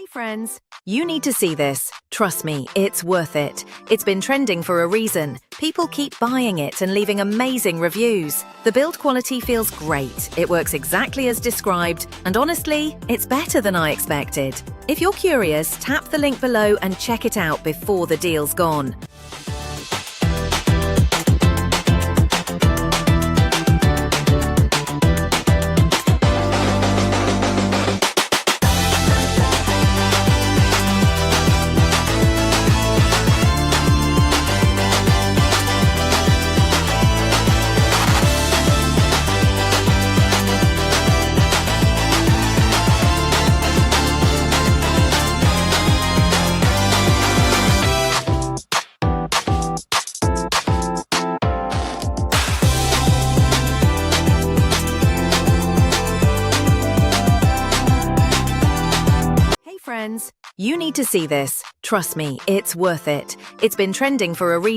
Hey friends, you need to see this. Trust me, it's worth it. It's been trending for a reason. People keep buying it and leaving amazing reviews. The build quality feels great, it works exactly as described, and honestly, it's better than I expected. If you're curious, tap the link below and check it out before the deal's gone. Friends, you need to see this. Trust me, it's worth it. It's been trending for a reason.